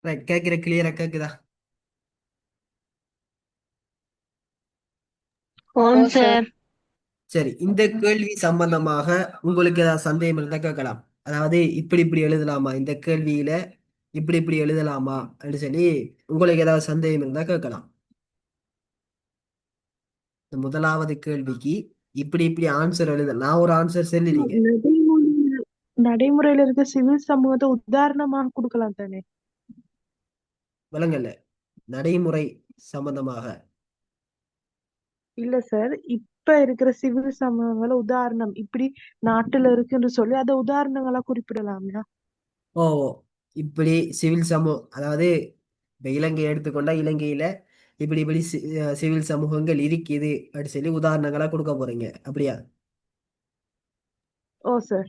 Right, கேட்கிற கிளியரா கேக்குதா? ஓம் சார். சரி, இந்த கேள்வி சம்பந்தமாக உங்களுக்கு ஏதாவது சந்தேகம் இருந்தா கேட்கலாம். அதாவது இப்படி இப்படி எழுதலாமா இந்த கேள்வியில, இப்படி இப்படி எழுதலாமா அப்படின்னு சொல்லி உங்களுக்கு ஏதாவது சந்தேகம் இருந்தா கேட்கலாம். இந்த முதலாவது கேள்விக்கு இப்படி இப்படி ஆன்சர் எழுத நான் ஒரு ஆன்சர் சொல்லிருங்க. நடைமுறையில நடைமுறையில இருக்க சிவில் சமூகத்தை உதாரணமாக கொடுக்கலாம் தானே? விளங்கல. நடைமுறை சம்பந்தமாக. இல்ல சார், இப்ப இருக்கிற சிவில் சமூகங்களை உதாரணம் இப்படி நாட்டுல இருக்குன்னு சொல்லி அதை உதாரணங்களா குறிப்பிடலாம்யா? ஓ, இப்படி சிவில் சமூகம், அதாவது இப்ப இலங்கையை எடுத்துக்கொண்டா இலங்கையில இப்படி இப்படி சிவில் சமூகங்கள் இருக்குது அப்படின்னு சொல்லி உதாரணங்களா கொடுக்க போறீங்க, அப்படியா? ஓ சார்.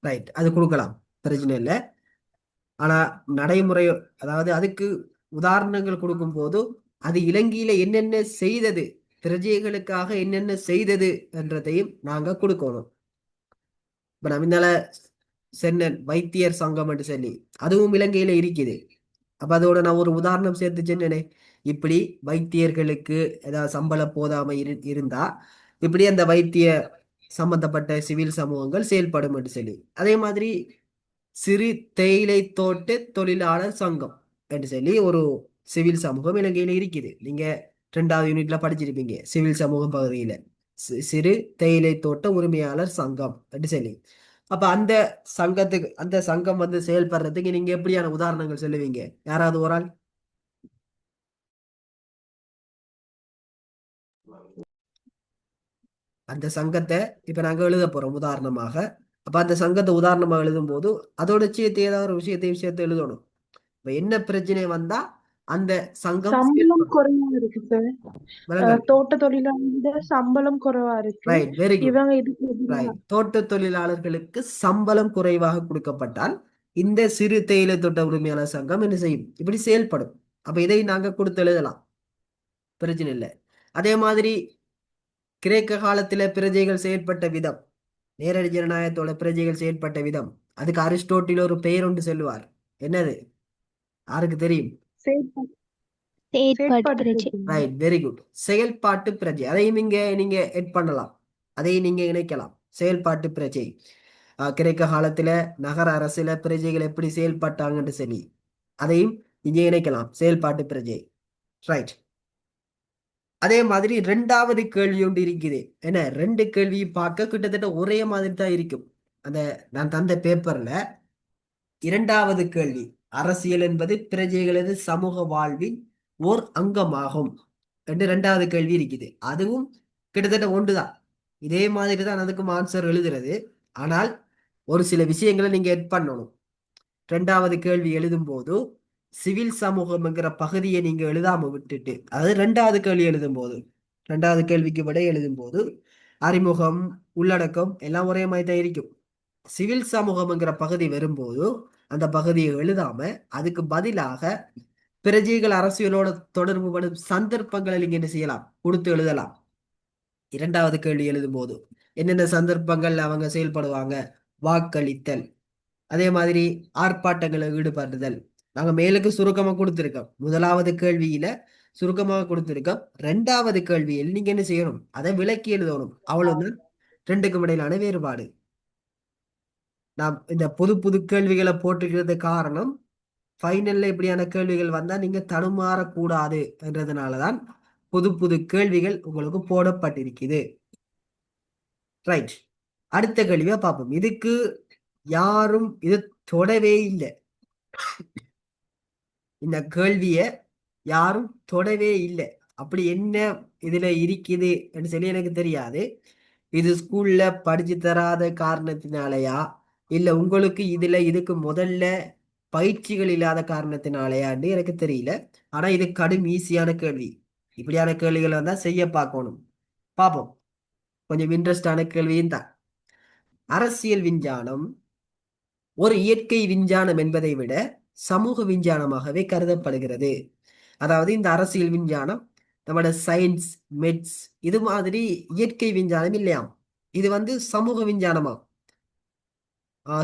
ரைட், அது கொடுக்கலாம், பிரச்சனை இல்லை. ஆனா நடைமுறை, அதாவது அதுக்கு உதாரணங்கள் கொடுக்கும் போது அது இலங்கையில என்னென்ன செய்தது, பிரஜைகளுக்காக என்னென்ன செய்தது என்றதையும் நாங்க கொடுக்கணும். இப்ப நான் முன்னால சென்னன் வைத்தியர் சங்கம் என்று சொல்லி அதுவும் இலங்கையில இருக்குது. அப்ப அதோட நான் ஒரு உதாரணம் சேர்த்து சொன்னேனே, இப்படி வைத்தியர்களுக்கு ஏதாவது சம்பள போதாமை இருந்தா இப்படி அந்த வைத்திய சம்பந்தப்பட்ட சிவில் சமூகங்கள் செயல்படும் என்று சொல்லி. அதே மாதிரி சிறு தேயிலை தோட்ட தொழிலாளர் சங்கம் என்று சொல்லி ஒரு சிவில் சமூகம் இலங்கையில இருக்குது. நீங்க 2வது யூனிட்ல படிச்சிருப்பீங்க சிவில் சமூகம் பகுதியில. சிறு தேயிலை தோட்ட உரிமையாளர் சங்கம் என்று சொல்லி. அப்ப அந்த சங்கத்துக்கு, அந்த சங்கம் வந்து செயல்படுறதுக்கு நீங்க எப்படியான உதாரணங்கள் சொல்லுவீங்க? யாராவது ஒரு ஆள் அந்த சங்கத்தை இப்ப நாங்க எழுத போறோம் உதாரணமாக. அப்ப அந்த சங்கத்தை உதாரணமாக எழுதும் போது அதோட சேர்த்து ஏதாவது ஒரு விஷயத்தை எழுதணும். இப்ப என்ன பிரச்சனை வந்தா அந்த சங்கம் சம்பளம் செயல்படும். குறைவா இருக்கு சார். விலங்கல். தோட்ட தொழிலாளர் சம்பளம் குறைவா இருக்கு. Right, very good. இவங்க இதுக்கு எதிரா. ரைட், தோட்ட தொழிலாளர்களுக்கு சம்பளம் குறைவாக கொடுக்கப்பட்டால் இந்த சிறு தேயிலை தோட்ட உரிமையாளர் சங்கம் என்ன செய்யும்? இப்படி செயல்படும். அப்ப இதை நாங்க கொடுத்து எழுதலாம், பிரச்சனை இல்லை. அதே மாதிரி கிரேக்க காலத்துல பிரஜைகள் செயல்பட்ட விதம், நேரடி ஜனநாயகத்தோட பிரஜைகள் செயல்பட்ட விதம், அதுக்கு அரிஸ்டோட்டில் ஒரு பெயர் ஒன்று சொல்லுவார். என்னது? யாருக்கு தெரியும்? செயற்பா- செயற்பாட்டு செயற்பாட்டு பிரஜை. பிரச்சனை. Right, very good. செயல்பாட்டு பிரஜை, அதையும் நீங்க நீங்க எட் பண்ணலாம், அதையும் நீங்க இணைக்கலாம். செயல்பாட்டு பிரஜை. கிரேக்க காலத்துல நகர அரசுல பிரஜைகள் எப்படி செயல்பட்டாங்கன்னு சொல்லி அதையும் இங்கே இணைக்கலாம், செயல்பாட்டு பிரஜை. ரைட். அதே மாதிரி 2வது கேள்வி ஒன்று இருக்குது. என்ன, 2 கேள்வியும் பார்க்க கிட்டத்தட்ட ஒரே மாதிரி தான் இருக்கும். அந்த நான் தந்த பேப்பர்ல 2வது கேள்வி, அரசியல் என்பது பிரஜைகளது சமூக வாழ்வின் ஓர் அங்கமாகும் என்று 2வது கேள்வி இருக்குது. அதுவும் கிட்டத்தட்ட ஒன்றுதான், இதே மாதிரி தான் அதுக்கும் ஆன்சர் எழுதுறது. ஆனால் ஒரு சில விஷயங்களை நீங்க எட் பண்ணணும். 2வது கேள்வி எழுதும் போது சிவில் சமூகம்ங்கிற பகுதியை நீங்க எழுதாம விட்டுட்டு, அதாவது 2வது கேள்வி எழுதும் போது, 2வது கேள்விக்கு விடை எழுதும் போது அறிமுகம், உள்ளடக்கம் எல்லாம் ஒரே மாதிரி தான் இருக்கும். சிவில் சமூகம்ங்கிற பகுதி வரும்போது அந்த பகுதியை எழுதாம அதுக்கு பதிலாக பிரஜைகள் அரசியலோட தொடர்பு படும் சந்தர்ப்பங்களை நீங்க என்ன செய்யலாம், கொடுத்து எழுதலாம். 2வது கேள்வி எழுதும் போது என்னென்ன சந்தர்ப்பங்கள் அவங்க செயல்படுவாங்க? வாக்களித்தல், அதே மாதிரி ஆர்ப்பாட்டங்களை ஈடுபடுதல். நாங்க மேலுக்கு சுருக்கமா கொடுத்திருக்கோம், 1வது கேள்வியில சுருக்கமாக கொடுத்திருக்கோம். 2வது கேள்வியில் நீங்க என்ன செய்யணும், அதை விளக்கி எழுதணும். அவ்வளவுதான் 2க்கும் இடையிலான வேறுபாடு. நான் இந்த புது புது கேள்விகளை போட்டுக்கிறது காரணம், ஃபைனல்ல இப்படியான கேள்விகள் வந்தா நீங்க தடுமாறக்கூடாது என்றதுனாலதான் புது புது கேள்விகள் உங்களுக்கு போடப்பட்டிருக்குது. ரைட், அடுத்த கேள்வியா பார்ப்போம். இதுக்கு யாரும் இது தொடவே இல்லை, இந்த கேள்விய யாரும் தொடவே இல்லை. அப்படி என்ன இதுல இருக்குது என்று சொல்லி எனக்கு தெரியாது. இது ஸ்கூல்ல படிச்சு தராத காரணத்தினாலயா, இல்ல உங்களுக்கு இதுக்கு முதல்ல பயிற்சிகள் இல்லாத காரணத்தினாலயான்னு எனக்கு தெரியல. ஆனா இது கடும் ஈஸியான கேள்வி. இப்படியான கேள்விகளை வந்தா செய்ய பார்க்கணும். பார்ப்போம். கொஞ்சம் இன்ட்ரெஸ்டான கேள்வியும் தான். அரசியல் விஞ்ஞானம் ஒரு இயற்கை விஞ்ஞானம் என்பதை விட சமூக விஞ்ஞானமாகவே கருதப்படுகிறது. அதாவது இந்த அரசியல் விஞ்ஞானம் நம்மளோட சயின்ஸ், மெட்ஸ் இது மாதிரி இயற்கை விஞ்ஞானம் இல்லையாம். இது வந்து சமூக விஞ்ஞானமா.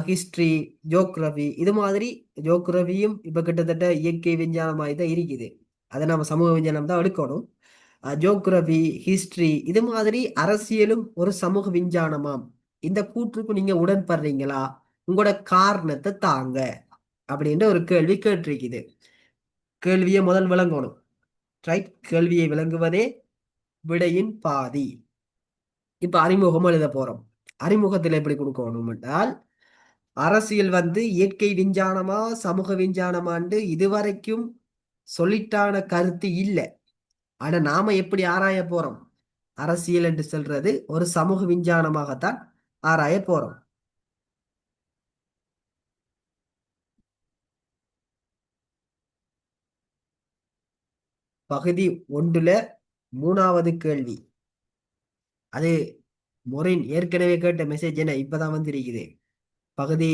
ஹிஸ்டரி, ஜோக்ரஃபி, இது மாதிரி ஜோக்ரஃபியும் இப்ப கிட்டத்தட்ட இயற்கை விஞ்ஞானமாய் தான் இருக்குது. அதை நம்ம சமூக விஞ்ஞானம் தான் எடுக்கணும். ஜோக்ரஃபி, ஹிஸ்டரி, இது மாதிரி அரசியலும் ஒரு சமூக விஞ்ஞானமாம். இந்த கூற்றுக்கு நீங்க உடன்படுறீங்களா? உங்களோட காரணத்தை தாங்க அப்படின்ற ஒரு கேள்வி கேட்டிருக்குது. கேள்வியை முதல் விளங்கணும். ரைட்? கேள்வியை விளங்குவதே விடையின் பாதி. இப்ப அறிமுகம் எழுத போறோம். அறிமுகத்தில் எப்படி கொடுக்கணும் என்றால், அரசியல் வந்து இயற்கை விஞ்ஞானமா சமூக விஞ்ஞானமாண்டு இதுவரைக்கும் சொல்லிட்டான கருத்து இல்லை. ஆனா நாம எப்படி ஆராய போறோம்? அரசியல் என்று சொல்றது ஒரு சமூக விஞ்ஞானமாகத்தான் ஆராய போறோம். பகுதி 1ல 3வது கேள்வி. அது மொரின் ஏற்கனவே கேட்ட மெசேஜ் என்ன இப்பதான் வந்திருக்குது. பகுதி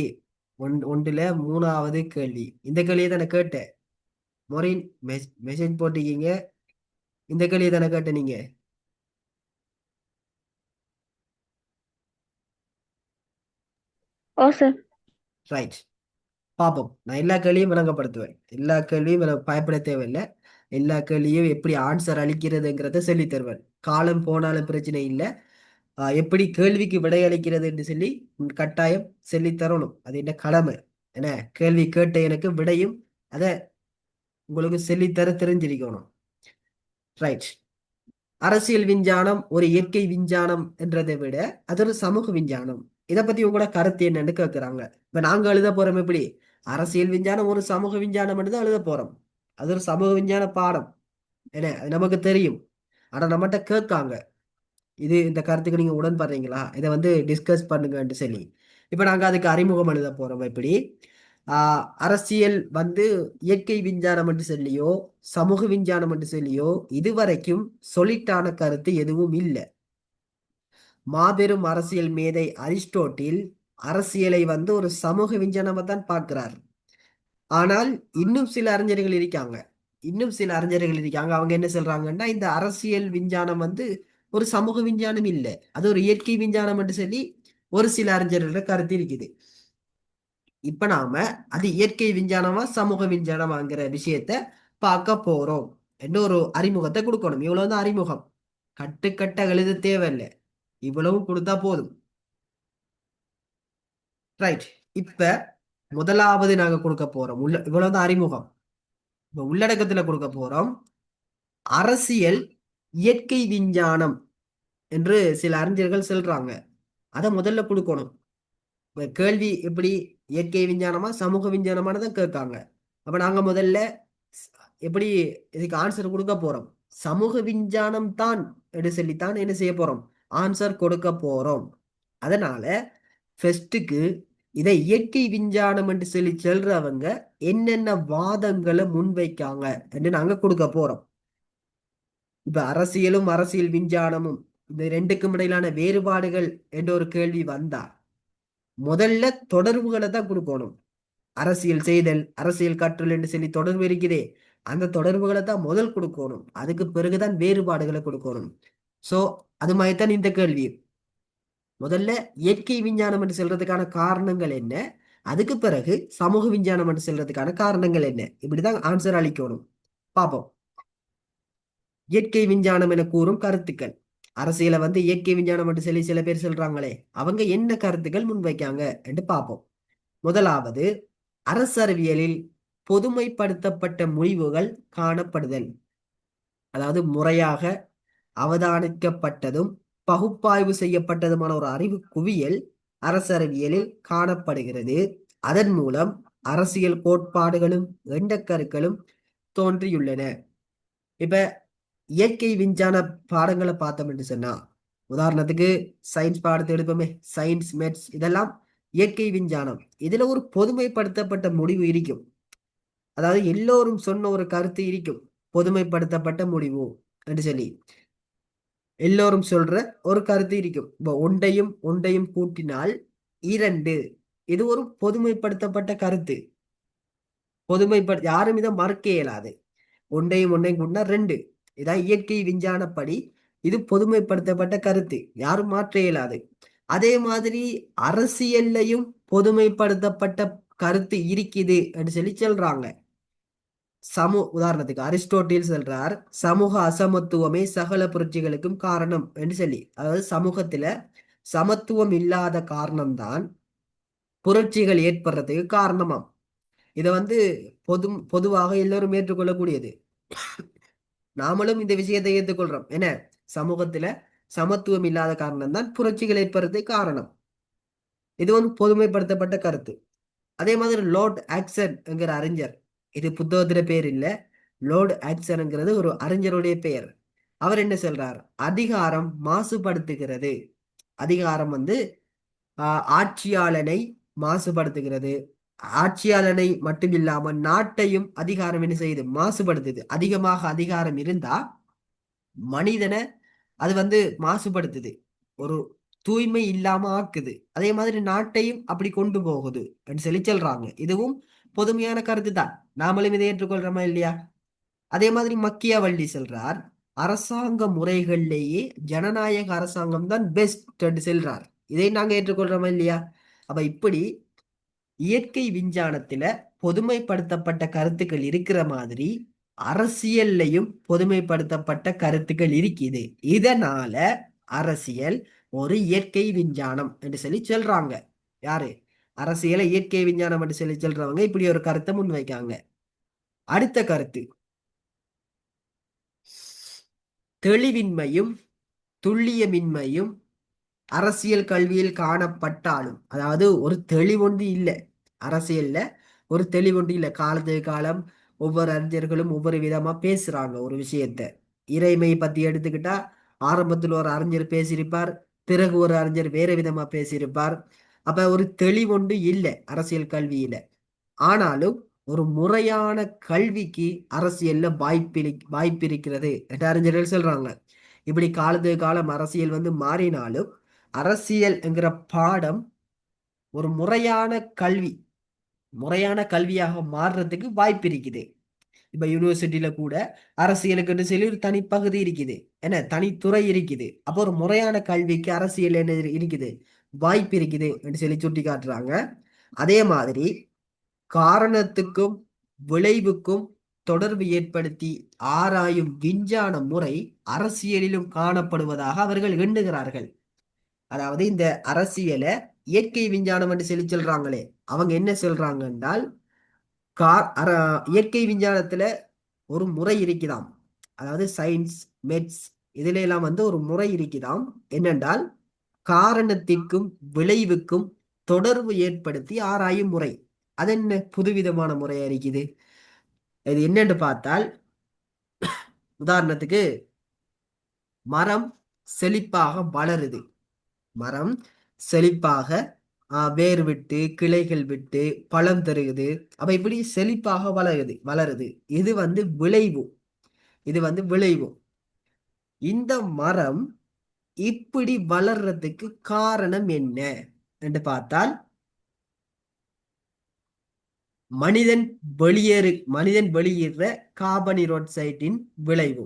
1ல 3வது கேள்வி. இந்த கேள்வியை தானே கேட்ட மொரின். மெசேஜ் போட்டிருக்கீங்க. இந்த கேள்வியை தானே கேட்ட நீங்க. ஓ சார். ரைட், பார்ப்போம். நான் எல்லா கேள்வியும் விளங்கப்படுத்துவேன். எல்லா கேள்வியும் பயப்பட தேவையில்லை. எல்லா கேள்வியும் எப்படி ஆன்சர் அளிக்கிறதுங்கிறத சொல்லி தருவேன். காலம் போனாலும் பிரச்சனை இல்லை. எப்படி கேள்விக்கு விடை அளிக்கிறது என்று சொல்லி கட்டாயம் சொல்லி தரணும். அது என்ன கடமை. என்ன கேள்வி கேட்ட எனக்கு விடையும் அதை உங்களுக்கு சொல்லித்தர தெரிஞ்சிருக்கணும். ரைட். அரசியல் விஞ்ஞானம் ஒரு இயற்கை விஞ்ஞானம் என்றதை விட அது ஒரு சமூக விஞ்ஞானம். இதை பத்தி உங்களோட கருத்து என்னன்னு கேட்கிறாங்க. இப்ப நாங்க எழுத போறோம் எப்படி? அரசியல் விஞ்ஞானம் ஒரு சமூக விஞ்ஞானம் தான் எழுத போறோம். அது ஒரு சமூக விஞ்ஞான பாடம். என்ன அது நமக்கு தெரியும். ஆனா நம்மகிட்ட கேட்காங்க, இந்த கருத்துக்கு நீங்க உடன்படுறீங்களா, இதை வந்து டிஸ்கஸ் பண்ணுங்கன்னு சொல்லி. இப்ப நாங்க அதுக்கு அறிமுகம் எழுத போறோம். எப்படி அரசியல் வந்து இயற்கை விஞ்ஞானம் என்று சொல்லியோ சமூக விஞ்ஞானம் என்று சொல்லியோ இதுவரைக்கும் சொல்லிட்டான கருத்து எதுவும் இல்லை. மாபெரும் அரசியல் மேதை அரிஸ்டோட்டில் அரசியலை வந்து ஒரு சமூக விஞ்ஞானமா தான் பார்க்கிறார். ஆனால் இன்னும் சில அறிஞர்கள் இருக்காங்க. அவங்க என்ன சொல்றாங்கன்னா, இந்த அரசியல் விஞ்ஞானம் வந்து ஒரு சமூக விஞ்ஞானம் இல்லை, அது ஒரு இயற்கை விஞ்ஞானம் என்று சொல்லி ஒரு சில அறிஞர்களோட கருத்து இருக்குது. இப்ப நாம அது இயற்கை விஞ்ஞானமா சமூக விஞ்ஞானமாங்கிற விஷயத்த பார்க்க போறோம். இன்னொரு அறிமுகத்தை கொடுக்கணும். இவ்வளவுதான் அறிமுகம். கட்டுக்கட்ட எழுத தேவையில்லை, இவ்வளவும் கொடுத்தா போதும். ரைட். இப்ப முதலாவது நாங்க கொடுக்க போறோம் இவ்வளவுதான் அறிமுகம். இப்ப உள்ளடக்கத்துல கொடுக்க போறோம் அரசியல் இயற்கை விஞ்ஞானம் என்று சில அறிஞர்கள் சொல்றாங்க. அதை முதல்ல கொடுக்கணும். கேள்வி எப்படி இயற்கை விஞ்ஞானமா சமூக விஞ்ஞானமானதான் கேட்காங்க. அப்ப நாங்க முதல்ல எப்படி இதுக்கு ஆன்சர் கொடுக்க போறோம்? சமூக விஞ்ஞானம் தான் என்று சொல்லித்தான் என்ன செய்ய போறோம்? ஆன்சர் கொடுக்க போறோம். அதனால ஃபெஸ்ட்டுக்கு இதை இயற்கை விஞ்ஞானம் என்று சொல்லி சொல்றவங்க என்னென்ன வாதங்களை முன்வைக்காங்க என்று நாங்க கொடுக்க போறோம். இப்ப அரசியலும் அரசியல் விஞ்ஞானமும் இந்த ரெண்டுக்கும் இடையிலான வேறுபாடுகள் என்ற ஒரு கேள்வி வந்தா முதல்ல தொடர்புகளை தான் கொடுக்கணும். அரசியல் செய்தல், அரசியல் கற்றல் என்று சொல்லி தொடர்பு இருக்குதே, அந்த தொடர்புகளை தான் முதல் கொடுக்கணும். அதுக்கு பிறகுதான் வேறுபாடுகளை கொடுக்கணும். சோ அது மாதிரிதான் இந்த கேள்வி. முதல்ல இயற்கை விஞ்ஞானம் என்று சொல்றதுக்கான காரணங்கள் என்ன, அதுக்கு பிறகு சமூக விஞ்ஞானம் என்று சொல்றதுக்கான காரணங்கள் என்ன, இப்படிதான் ஆன்சர் அளிக்கணும். பார்ப்போம். இயற்கை விஞ்ஞானம் என கூறும் கருத்துக்கள். அரசியலை வந்து இயற்கை விஞ்ஞானம் என்று சொல்லி சில பேர் சொல்றாங்களே, அவங்க என்ன கருத்துக்கள் முன்வைக்காங்க என்று பார்ப்போம். முதலாவது, அரசறிவியலில் பொதுமைப்படுத்தப்பட்ட முடிவுகள் காணப்படுதல். அதாவது முறையாக அவதானிக்கப்பட்டதும் பகுப்பாய்வு செய்யப்பட்டதுமான ஒரு அறிவு குவியல் அரசறிவியலில் காணப்படுகிறது. அதன் மூலம் அரசியல் கோட்பாடுகளும் எண்ணக்கருக்களும் தோன்றியுள்ளன. இப்ப இயற்கை விஞ்ஞான பாடங்களை பார்த்தோம் என்று சொன்னா, உதாரணத்துக்கு சயின்ஸ் பாடத்தை எடுப்போமே, சயின்ஸ், மேத்ஸ், இதெல்லாம் இயற்கை விஞ்ஞானம். இதுல ஒரு பொதுமைப்படுத்தப்பட்ட முடிவு இருக்கும். அதாவது எல்லோரும் சொன்ன ஒரு கருத்து இருக்கும், பொதுமைப்படுத்தப்பட்ட முடிவு என்று சொல்லி எல்லோரும் சொல்ற ஒரு கருத்து இருக்கும். இப்போ ஒன்றையும் ஒன்றையும் கூட்டினால் 2, இது ஒரு பொதுமைப்படுத்தப்பட்ட கருத்து. யாரும் இதை மறுக்க இயலாது. ஒன்றையும் கூட்டினா 2, இதான் இயற்கை விஞ்ஞானப்படி இது பொதுமைப்படுத்தப்பட்ட கருத்து, யாரும் மாற்ற இயலாது. அதே மாதிரி அரசியல்லையும் பொதுமைப்படுத்தப்பட்ட கருத்து இருக்குது என்று சொல்லி சொல்றாங்க. உதாரணத்துக்கு அரிஸ்டோட்டில் சொல்றார், சமூக அசமத்துவமே சகல புரட்சிகளுக்கும் காரணம் என்று சொல்லி. அதாவது சமூகத்துல சமத்துவம் இல்லாத காரணம்தான் புரட்சிகள் ஏற்படுறதுக்கு காரணமாம். இதை வந்து பொதுவாக எல்லோரும் ஏற்றுக்கொள்ளக்கூடியது. நாமளும் இந்த விஷயத்தை ஏற்றுக்கொள்றோம். என்ன, சமூகத்துல சமத்துவம் இல்லாத காரணம் தான் புரட்சிகள் ஏற்படுறதுக்கு காரணம். இது வந்து பொதுமைப்படுத்தப்பட்ட கருத்து. அதே மாதிரி லார்ட் ஆக்சன் என்கிற அறிஞர், இது புத்தகத்துல பேர் இல்ல, லார்ட் ஆக்சன்ங்கிறது ஒரு அறிஞருடைய பெயர். அவர் என்ன சொல்றார்? அதிகாரம் மாசுபடுத்துகிறது. அதிகாரம் வந்து ஆட்சியாளனை மாசுபடுத்துகிறது. ஆட்சியாளனை மட்டும் இல்லாம நாட்டையும் அதிகாரம் என்ன செய்யுது? மாசுபடுத்துது. அதிகமாக அதிகாரம் இருந்தா மனிதனை அது வந்து மாசுபடுத்துது, ஒரு தூய்மை இல்லாம ஆக்குது. அதே மாதிரி நாட்டையும் அப்படி கொண்டு போகுது சொல்லி சொல்றாங்க. இதுவும் பொதுமையான கருத்து தான், நாமளும் இதை ஏற்றுக்கொள்றோமா இல்லையா? அதே மாதிரி மக்கியவள்ளி சொல்றார், அரசாங்க முறைகள்லேயே ஜனநாயக அரசாங்கம் தான் பெஸ்ட் என்று சொல்றார். இதை நாங்க ஏற்றுக்கொள்றோமா இல்லையா? அப்ப இப்படி இயற்கை விஞ்ஞானத்துல பொதுமைப்படுத்தப்பட்ட கருத்துக்கள் இருக்கிற மாதிரி அரசியல்லையும் பொதுமைப்படுத்தப்பட்ட கருத்துக்கள் இருக்குது. இதனால அரசியல் ஒரு இயற்கை விஞ்ஞானம் என்று சொல்லி சொல்றாங்க. யாரு? அரசியலை இயற்கை விஞ்ஞானம் என்று சொல்லி சொல்றவங்க இப்படி ஒரு கருத்தை முன்வைக்காங்க. அடுத்த கருத்து, தெளிவின்மையும் துல்லியமின்மையும் அரசியல் கல்வியில் காணப்பட்டாலும், அதாவது ஒரு தெளிவொன்று இல்லை அரசியல்ல, ஒரு தெளிவொன்று இல்லை. காலத்துக்கு காலம் ஒவ்வொரு அறிஞர்களும் ஒவ்வொரு விதமா பேசுறாங்க ஒரு விஷயத்த. இறைமை பத்தி எடுத்துக்கிட்டா ஆரம்பத்தில் ஒரு அறிஞர் பேசியிருப்பார், பிறகு ஒரு அறிஞர் வேற விதமா பேசியிருப்பார். அப்ப ஒரு தெளிவொன்று இல்லை அரசியல் கல்வியில. ஆனாலும் ஒரு முறையான கல்விக்கு அரசியல்ல வாய்ப்பு இருக்கிறது என்று அறிஞர்கள் சொல்றாங்க. இப்படி காலத்துக்கு காலம் அரசியல் வந்து மாறினாலும் அரசியல் என்கிற பாடம் ஒரு முறையான கல்வியாக மாறுறதுக்கு வாய்ப்பு இருக்குது. இப்ப யூனிவர்சிட்டியில கூட அரசியலுக்கு சொல்லி ஒரு தனிப்பகுதி இருக்குது, என்ன தனித்துறை இருக்குது. அப்போ ஒரு முறையான கல்விக்கு அரசியல் என்ன இருக்குது? வாய்ப்பு இருக்குது என்று சொல்லி சுட்டி காட்டுறாங்க. அதே மாதிரி காரணத்துக்கும் விளைவுக்கும் தொடர்பு ஏற்படுத்தி ஆராயும் விஞ்ஞான முறை அரசியலிலும் காணப்படுவதாக அவர்கள் எண்ணுகிறார்கள். அதாவது இந்த அரசியலை இயற்கை விஞ்ஞானம் என்று சொல்லி சொல்றாங்களே, அவங்க என்ன சொல்றாங்க என்றால், இயற்கை விஞ்ஞானத்துல ஒரு முறை இருக்குதாம். அதாவது சயின்ஸ், மெட்ஸ் இதுல எல்லாம் வந்து ஒரு முறை இருக்குதாம். என்னென்றால் காரணத்திற்கும் விளைவுக்கும் தொடர்பு ஏற்படுத்தி ஆராயும் முறை. அது என்ன புதுவிதமான முறையா இருக்குது? இது என்னன்னு பார்த்தால், உதாரணத்துக்கு மரம் செழிப்பாக வளருது. மரம் செழிப்பாக வேர் விட்டு கிளைகள் விட்டு பழம் தருகுது. அப்ப இப்படி செழிப்பாக வளருது. இது வந்து விளைவு. இந்த மரம் இப்படி வளர்றதுக்கு காரணம் என்ன என்று பார்த்தால், மனிதன் வெளியிடுற கார்பனீரொட்சைட்டின் விளைவு.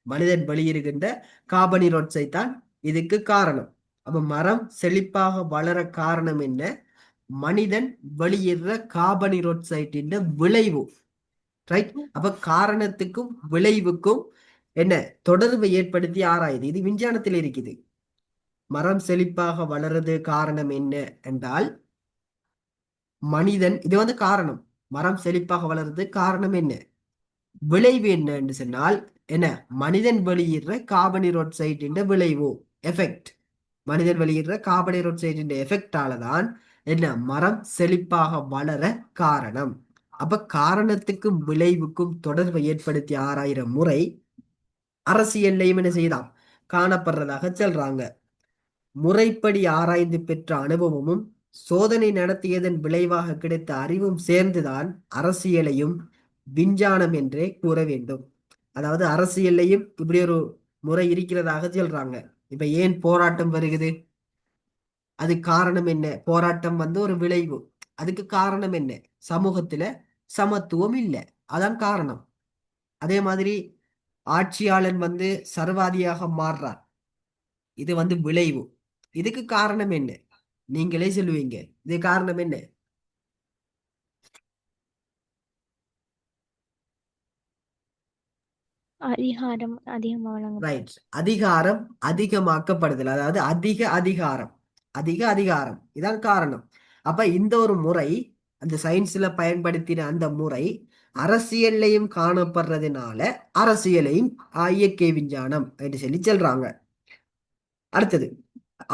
மனிதன் வெளியிடுகின்ற கார்பனீரொட்சைட் தான் இதுக்கு காரணம். அப்ப மரம் செழிப்பாக வளர காரணம் என்ன? மனிதன் வெளியிடுற கார்பனீரொட்சைட்டின் விளைவு. ரைட்? அப்ப காரணத்துக்கும் விளைவுக்கும் என்ன தொடர்பை ஏற்படுத்தி ஆராயுது. இது விஞ்ஞானத்தில் இருக்குது. மரம் செழிப்பாக வளருது காரணம் என்ன என்றால் மனிதன், இது வந்து காரணம். மரம் செழிப்பாக வளருது காரணம் என்ன? விளைவு என்ன என்று சொன்னால் என்ன? மனிதன் வெளியிடுற கார்பனீரொட்சைட்டின் விளைவு, எஃபெக்ட். மனிதன் வெளியிடுற கார்பனீரொட்சைட்டின் எஃபெக்டால தான் என்ன மரம் செழிப்பாக வளர காரணம். அப்ப காரணத்துக்கும் விளைவுக்கும் தொடர்பை ஏற்படுத்தி ஆராயிற முறை அரசியல்லையும் என்ன செய்யலாம் காணப்படுறதாக சொல்றாங்க. முறைப்படி ஆராய்ந்து பெற்ற அனுபவமும் சோதனை நடத்தியதன் விளைவாக கிடைத்த அறிவும் சேர்ந்துதான் அரசியலையும் விஞ்ஞானம் என்றே கூற வேண்டும். அதாவது அரசியல்லையும் இப்படி ஒரு முறை இருக்கிறதாக சொல்றாங்க. இப்ப ஏன் போராட்டம் வருகிறது? அது காரணம் என்ன? போராட்டம் வந்து ஒரு விளைவு. அதுக்கு காரணம் என்ன? சமூகத்துல சமத்துவம் இல்லை, அதான் காரணம். அதே மாதிரி ஆட்சியாளன் வந்து சர்வாதியாக மாறுறார், இது வந்து விளைவு. இதுக்கு காரணம் என்ன? நீங்களே சொல்லுவீங்க. இது காரணம் என்ன? அதிகாரம் அதிகமாக வழங்கப்படும். ரைட். அதிகாரம் அதிகமாக்கப்படுதல், அதாவது அதிக அதிகாரம், அதிக அதிகாரம் இதான் காரணம். அப்ப இந்த ஒரு முறை, அந்த சயின்ஸ்ல பயன்படுத்தின அந்த முறை அரசியல்லையும் காணப்படுறதுனால அரசியலையும் இயற்கை விஞ்ஞானம் என்று சொல்லி சொல்றாங்க. அடுத்தது,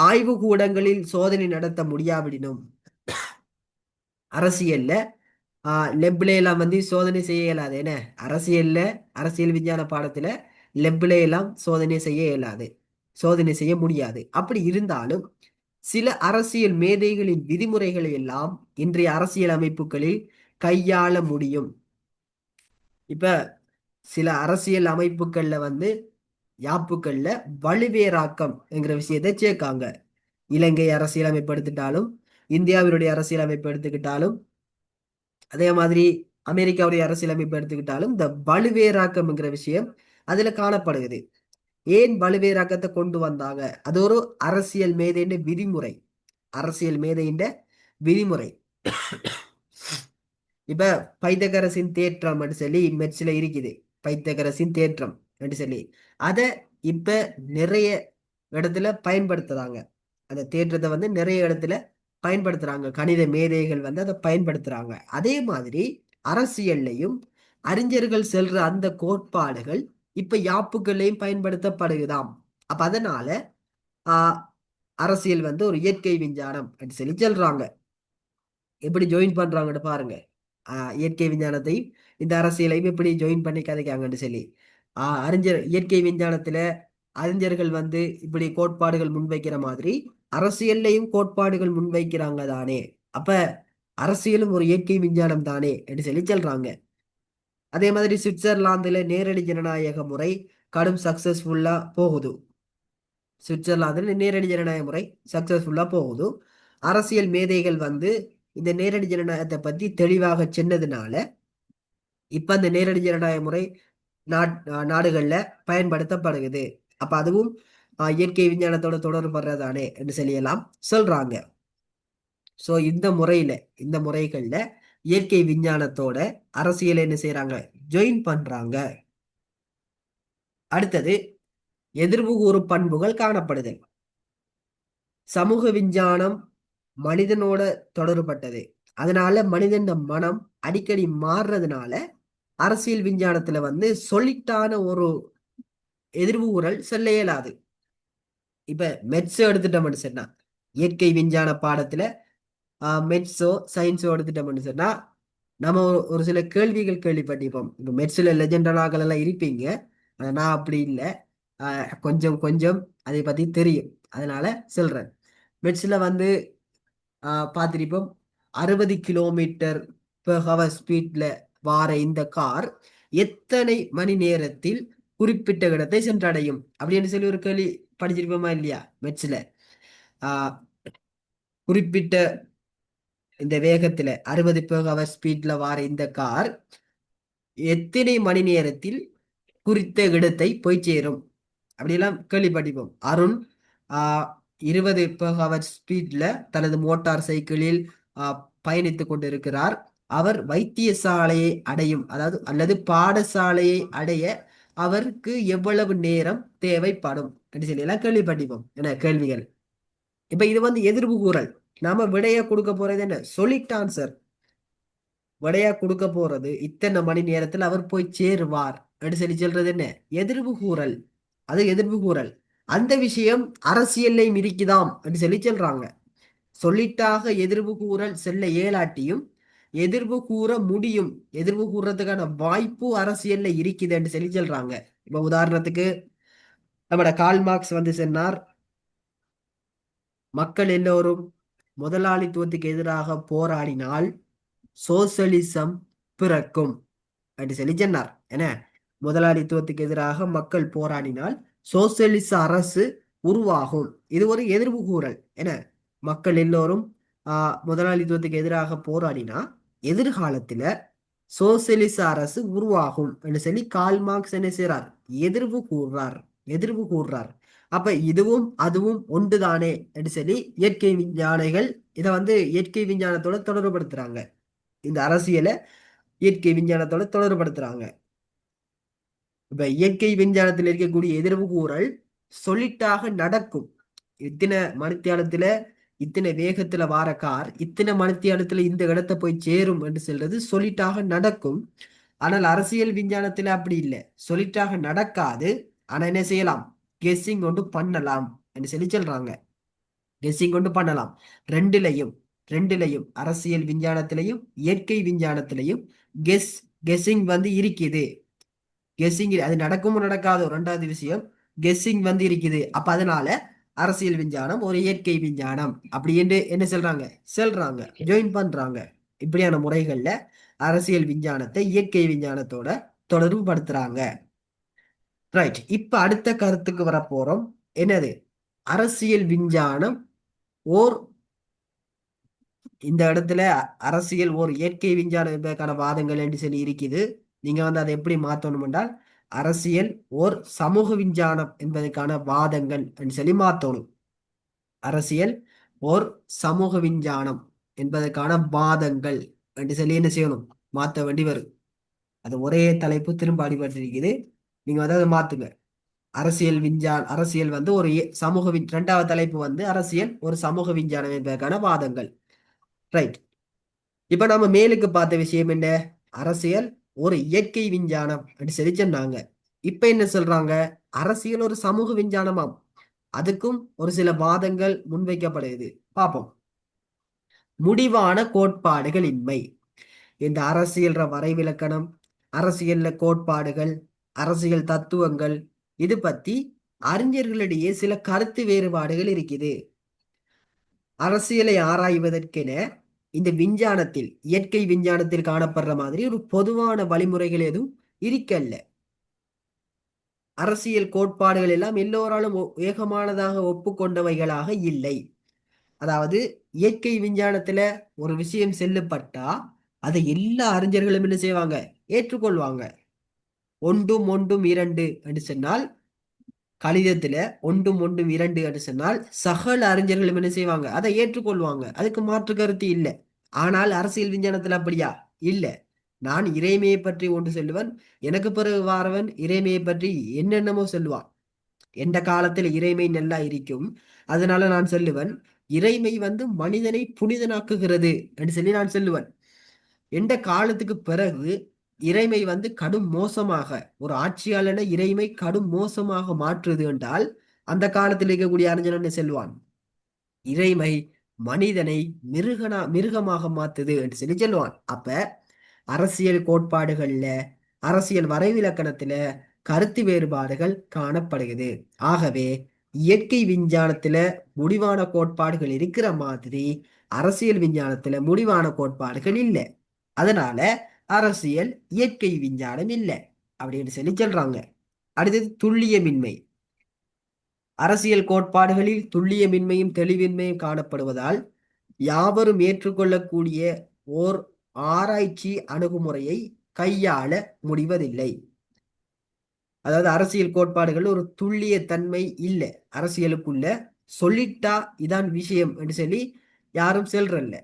ஆய்வு கூடங்களில் சோதனை நடத்த முடியாவிடினும் அரசியல்ல லெப்ல எல்லாம் வந்து சோதனை செய்ய இயலாது. என்ன, அரசியல்ல, அரசியல் விஞ்ஞான பாடத்துல லெப்ல எல்லாம் சோதனை செய்ய இயலாது, சோதனை செய்ய முடியாது. அப்படி இருந்தாலும் சில அரசியல் மேதைகளின் விதிமுறைகளை எல்லாம் இன்றைய அரசியல் அமைப்புகளில் கையாள முடியும். இப்ப சில அரசியல் அமைப்புகள்ல வந்து யாப்புக்கள்ல வலுவேராக்கம் என்கிற விஷயத்தை சேர்க்காங்க. இலங்கை அரசியலமைப்பு எடுத்துட்டாலும், இந்தியாவினுடைய அரசியலமைப்பு எடுத்துக்கிட்டாலும், அதே மாதிரி அமெரிக்காவுடைய அரசியலமைப்பு எடுத்துக்கிட்டாலும் இந்த வலுவேராக்கம்ங்கிற விஷயம் அதுல காணப்படுகிறது. ஏன் வலுவேராக்கத்தை கொண்டு வந்தாங்க? அது ஒரு அரசியல் மேதையின் விதிமுறை, அரசியல் மேதையின் விதிமுறை. இப்ப பைத்தகரசின் தேற்றம் என்று சொல்லி மெட்ஸ்ல இருக்குது, பைத்தகரசின் தேற்றம் என்று சொல்லி அத இப்ப நிறைய இடத்துல பயன்படுத்துறாங்க. அந்த தேற்றத்தை வந்து நிறைய இடத்துல பயன்படுத்துறாங்க, கணித மேதைகள் வந்து அதை பயன்படுத்துறாங்க. அதே மாதிரி அரசியல்லையும் அறிஞர்கள் செல்ற அந்த கோட்பாடுகள் இப்ப யாப்புகளையும் பயன்படுத்தப்படுகுதாம். அப்ப அதனால ஆஹ் அரசியல் வந்து ஒரு இயற்கை விஞ்ஞானம் அப்படின்னு சொல்லி சொல்றாங்க. எப்படி ஜாயின் பண்றாங்கன்னு பாருங்க. இயற்கை விஞ்ஞானத்தையும் இந்த அரசியலையும் எப்படி ஜாயின் பண்ணி கதைக்காங்கன்னு சொல்லி. அறிஞர் இயற்கை விஞ்ஞானத்துல அறிஞர்கள் வந்து இப்படி கோட்பாடுகள் முன்வைக்கிற மாதிரி அரசியல்லையும் கோட்பாடுகள் முன்வைக்கிறாங்க தானே. அப்ப அரசியலும் ஒரு இயற்கை விஞ்ஞானம் தானே என்று சொல்லி சொல்றாங்க. அதே மாதிரி சுவிட்சர்லாந்துல நேரடி ஜனநாயக முறை கடும் சக்சஸ்ஃபுல்லா போகுது. சுவிட்சர்லாந்துல நேரடி ஜனநாயக முறை சக்சஸ்ஃபுல்லா போகுது. அரசியல் மேதைகள் வந்து இந்த நேரடி ஜனநாயகத்தை பத்தி தெளிவாக சொன்னதுனால இப்ப அந்த நேரடி ஜனநாயக முறை நாடுகள்ல பயன்படுத்தப்படுகிறது. அப்ப அதுவும் இயற்கை விஞ்ஞானத்தோட தொடர்படுறதானே என்று சொல்லி எல்லாம் சொல்றாங்க. சோ இந்த முறையில, இந்த முறைகள்ல இயற்கை விஞ்ஞானத்தோட அரசியல் என்ன செய்யறாங்க, ஜாயின் பண்றாங்க. அடுத்தது, எதிர்வு கூறு பண்புகள் காணப்படுதல். சமூக விஞ்ஞானம் மனிதனோட தொடர்பட்டது, அதனால மனிதன் மனம் அடிக்கடி மாறுறதுனால அரசியல் விஞ்ஞானத்துல வந்து சொல்லிட்டான ஒரு எதிர்வு கூறல் சொல்ல இயலாது. இப்ப மெட்ஸ் எடுத்துட்டோம்னு சொன்னா, இயற்கை விஞ்ஞான பாடத்துல மெட்ஸோ சயின்ஸோ எடுத்துட்டோம்னு சொன்னா நம்ம ஒரு சில கேள்விகள் கேள்விப்பட்டிருப்போம். இப்ப மெட்ஸ்ல லெஜெண்டராக்கள் எல்லாம் இருப்பீங்க, நான் அப்படி இல்லை, கொஞ்சம் கொஞ்சம் அதை பத்தி தெரியும், அதனால சொல்றேன். மெட்ஸ்ல வந்து பார்த்திருப்போம், 60 கிலோமீட்டர் பெர் ஹவர் ஸ்பீட்ல வார இந்த கார் எத்தனை மணி நேரத்தில் குறிப்பிட்ட இடத்தை சென்றடையும் அப்படின்னு சொல்லி ஒரு கேள்வி படிச்சிருப்போமா இல்லையா மெட்ஸ்ல. குறிப்பிட்ட இந்த வேகத்துல 60 பெர் ஹவர் ஸ்பீட்ல வார இந்த கார் எத்தனை மணி நேரத்தில் குறித்த இடத்தை போய் சேரும் அப்படியெல்லாம் கேள்விப்பட்டிருப்போம். அருண் 20 பெர் ஹவர் ஸ்பீட்ல தனது மோட்டார் சைக்கிளில் பயணித்துக் கொண்டிருக்கிறார். அவர் வைத்தியசாலையை அடையும், அதாவது அல்லது பாடசாலையை அடைய அவருக்கு எவ்வளவு நேரம் தேவைப்படும் அப்படின்னு சொல்லி எல்லாம் கேள்விப்பட்டிருப்போம். என்ன கேள்விகள். இப்ப இது வந்து எதிர்வு கூறல். நாம விடைய கொடுக்க போறது என்ன, சொல்லிட் ஆன்சர். விடையா கொடுக்க போறது இத்தனை மணி நேரத்தில் அவர் போய் சேருவார் அப்படின்னு சொல்லி சொல்றது என்ன, எதிர்வு கூறல். அது எதிர்வு கூறல். அந்த விஷயம் அரசியல்லையும் இருக்குதாம் அப்படின்னு சொல்லி சொல்றாங்க. சொல்லிட்டாக எதிர்வு கூறல் செல்ல இயலாட்டியும் எதிர்வு கூற முடியும், எதிர்வு கூறதுக்கான வாய்ப்பு அரசியல்ல இருக்குதுன்னு சொல்லி சொல்றாங்க. இப்ப உதாரணத்துக்கு நம்மட கால் மார்க்ஸ் வந்து சொன்னார், மக்கள் எல்லோரும் முதலாளித்துவத்துக்கு எதிராக போராடினால் சோசலிசம் பிறக்கும் அப்படி சொல்லி சொன்னார். என்ன, முதலாளித்துவத்துக்கு எதிராக மக்கள் போராடினால் சோசியலிச அரசு உருவாகும். இது ஒரு எதிர்வு கூறல். என மக்கள் எல்லோரும் முதலாளித்துவத்துக்கு எதிராக போராடினா எதிர்காலத்துல சோசியலிச அரசு உருவாகும் என்று சொல்லி கால் மார்க்ஸ் என்ன செய்றார், எதிர்வு கூறுறார், எதிர்வு கூறுறார். அப்ப இதுவும் அதுவும் ஒன்றுதானே என்று சொல்லி இயற்கை விஞ்ஞானிகள் இதை வந்து இயற்கை விஞ்ஞானத்தோட தொடர்புபடுத்துறாங்க. இந்த அரசியலை இயற்கை விஞ்ஞானத்தோட தொடர்புபடுத்துறாங்க. இப்ப இயற்கை விஞ்ஞானத்தில் இருக்கக்கூடிய எதிர்வு கூறல் சொல்லிட்டாக நடக்கும். இத்தனை மணித்தியாலத்துல இத்தனை வேகத்துல வார கார் இத்தனை மணித்தியாலத்துல இந்த இடத்தை போய் சேரும் என்று சொல்றது சொல்லிட்டாக நடக்கும். ஆனால் அரசியல் விஞ்ஞானத்துல அப்படி இல்லை, சொல்லிட்டாக நடக்காது. ஆனா என்ன செய்யலாம், கெஸ்ஸிங் கொண்டு பண்ணலாம் என்று சொல்லி சொல்றாங்க. கெஸ்ஸிங் கொண்டு பண்ணலாம். ரெண்டுலையும் ரெண்டுலையும் அரசியல் விஞ்ஞானத்திலையும் இயற்கை விஞ்ஞானத்திலையும் கெஸ்ஸிங் வந்து இருக்குது. கெஸ்ஸிங் அது நடக்கும் நடக்காத ரெண்டாவது விஷயம். கெஸ்ஸிங் வந்து இருக்குது. அப்ப அதனால அரசியல் விஞ்ஞானம் ஒரு இயற்கை விஞ்ஞானம் அப்படி என்று என்ன சொல்றாங்க ஜாயின் பண்றாங்க. இப்படியான முறைகள்ல அரசியல் விஞ்ஞானத்தை இயற்கை விஞ்ஞானத்தோட தொடர்பு படுத்துறாங்க. ரைட். இப்ப அடுத்த கருத்துக்கு வர போறோம். என்னது, அரசியல் விஞ்ஞானம் ஓர் இந்த இடத்துல அரசியல் ஓர் இயற்கை விஞ்ஞானம் என்பதற்கான வாதங்கள் என்று சொல்லி இருக்குது. நீங்க வந்து அதை எப்படி மாத்தணும் என்றால் அரசியல் ஓர் சமூக விஞ்ஞானம் என்பதற்கான வாதங்கள் என்று சொல்லி மாத்தணும். அரசியல் ஓர் சமூக விஞ்ஞானம் என்பதற்கான வாதங்கள் என்று சொல்லி என்ன செய்யணும், மாத்த வேண்டி வரும். அது ஒரே தலைப்பு திரும்ப அடிபட்டிருக்குது. நீங்க வந்து அதை மாத்துங்க. அரசியல் வந்து ஒரு சமூக இரண்டாவது தலைப்பு வந்து அரசியல் ஒரு சமூக விஞ்ஞானம் என்பதற்கான வாதங்கள். ரைட். இப்ப நம்ம மேலுக்கு பார்த்த விஷயம் என்ன, அரசியல் ஒரு இயற்கை விஞ்ஞானம் அப்படின்னு சொல்லி சொன்னாங்க. இப்ப என்ன சொல்றாங்க, அரசியல் ஒரு சமூக விஞ்ஞானமாம். அதுக்கும் ஒரு சில வாதங்கள் முன்வைக்கப்படுது. பார்ப்போம். முடிவான கோட்பாடுகள் இன்மை. இந்த அரசியல் வரைவிலக்கணம், அரசியல்ல கோட்பாடுகள், அரசியல் தத்துவங்கள், இது பத்தி அறிஞர்களிடையே சில கருத்து வேறுபாடுகள் இருக்குது. அரசியலை ஆராய்வதற்கென இந்த விஞ்ஞானத்தில் இயற்கை விஞ்ஞானத்தில் காணப்படுற மாதிரி ஒரு பொதுவான வழிமுறைகள் எதுவும் இருக்கல்ல. அரசியல் கோட்பாடுகள் எல்லாம் எல்லோராலும் ஏகமானதாக ஒப்புக்கொண்டவைகளாக இல்லை. அதாவது இயற்கை விஞ்ஞானத்துல ஒரு விஷயம் செல்லப்பட்டா அதை எல்லா அறிஞர்களும் என்ன செய்வாங்க, ஏற்றுக்கொள்வாங்க. ஒன்றும் ஒன்றும் இரண்டு என்று சொன்னால், கணிதத்துல ஒன்றும் ஒன்றும் இரண்டு என்று சொன்னால் சகல அறிஞர்களும் என்ன செய்வாங்க, அதை ஏற்றுக்கொள்வாங்க. அதுக்கு மாற்று கருத்து இல்லை. ஆனால் அரசியல் விஞ்ஞானத்துல அப்படியா இல்லை. நான் இறைமையை பற்றி ஒன்று சொல்லுவன், எனக்கு பிறகு வாரவன் இறைமையை பற்றி என்னென்னமோ சொல்லுவான். எந்த காலத்துல இறைமை நல்லா இருக்கும், அதனால நான் சொல்லுவன் இறைமை வந்து மனிதனை புனிதனாக்குகிறது என்று சொல்லி நான் சொல்லுவன். எந்த காலத்துக்கு பிறகு இறைமை வந்து கடும் மோசமாக, ஒரு ஆட்சியாளனை இறைமை கடும் மோசமாக மாற்றுது என்றால் அந்த காலத்தில் இருக்கக்கூடிய அறிஞன் என்ன செல்வான், இறைமை மனிதனை மிருகமாக மாத்துது என்று சொல்லி சொல்லுவான். அப்ப அரசியல் கோட்பாடுகள்ல, அரசியல் வரைவிலக்கணத்துல கருத்து வேறுபாடுகள் காணப்படுகிறது. ஆகவே இயற்கை விஞ்ஞானத்துல முடிவான கோட்பாடுகள் இருக்கிற மாதிரி அரசியல் விஞ்ஞானத்துல முடிவான கோட்பாடுகள் இல்லை. அதனால அரசியல் இயற்கை விஞ்ஞானம் இல்லை அப்படின்னு சொல்லி சொல்றாங்க. அடுத்தது துல்லியமின்மை. அரசியல் கோட்பாடுகளில் துல்லியமின்மையும் தெளிவின்மையும் காணப்படுவதால் யாவரும் ஏற்றுக்கொள்ளக்கூடிய ஓர் ஆராய்ச்சி அணுகுமுறையை கையாள முடிவதில்லை. அதாவது அரசியல் கோட்பாடுகள் ஒரு துல்லிய தன்மை இல்லை. அரசியலுக்குள்ள சொல்லிட்டா இதான் விஷயம் என்று சொல்லி யாரும் செல்றல்ல.